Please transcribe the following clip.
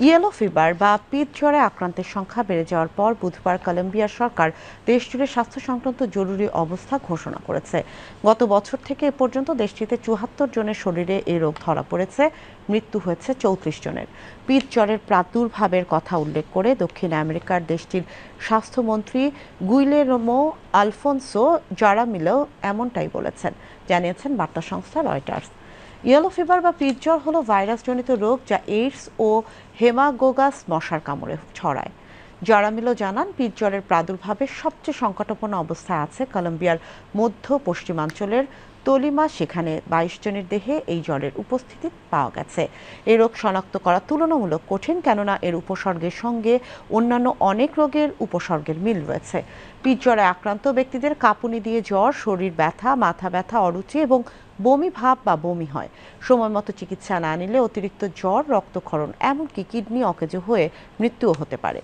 Yellow fever বা পিত জ্বরে আক্রান্তের সংখ্যা বেড়ে যাওয়ার পর বুধবার কলম্বিয়ার সরকার দেশজুড়ে স্বাস্থ্য সংক্রান্ত জরুরি অবস্থা ঘোষণা করেছে। গত বছর থেকে এ পর্যন্ত দেশটিতে ৭৪ জনের শরীরে এই রোগ ধরা পড়েছে, মৃত্যু হয়েছে ৩৪ জনের। পিত জ্বরের প্রাদুর্ভাবের কথা উল্লেখ করে দক্ষিণ আমেরিকার দেশটির স্বাস্থ্যমন্ত্রী গুইলেরমো আলফোনসো জারামিলো এমনটাই বলেছেন, জানিয়েছেন বার্তা সংস্থা রয়টার্স। ইয়েলো ফিভার বা পিত জ্বর হলো ভাইরাসজনিত রোগ যা এইডস ও হেমাগোগাস মশার কামড়ে ছড়ায়। জারামিলো জানান, পিত জ্বরের প্রাদুর্ভাবে সবচেয়ে সংকটাপন্ন অবস্থায় আছে কলম্বিয়ার মধ্য পশ্চিমাঞ্চলের তলিমা। সেখানে ২২ জনের দেহে এই জ্বরের উপস্থিতি পাওয়া গেছে। এই রোগ শনাক্ত করা তুলনামূলক কঠিন, কেননা এর উপসর্গের সঙ্গে অন্যান্য অনেক রোগের উপসর্গের মিল রয়েছে। পিত জ্বরে আক্রান্ত ব্যক্তিদের কাঁপুনি দিয়ে জ্বর, শরীর ব্যথা, মাথা ব্যথা, অরুচি এবং বমি ভাব বা বমি হয়। সময় মতো চিকিৎসা না নিলে অতিরিক্ত জ্বর, রক্তক্ষরণ, এমনকি কিডনি অকেজো হয়ে মৃত্যুও হতে পারে।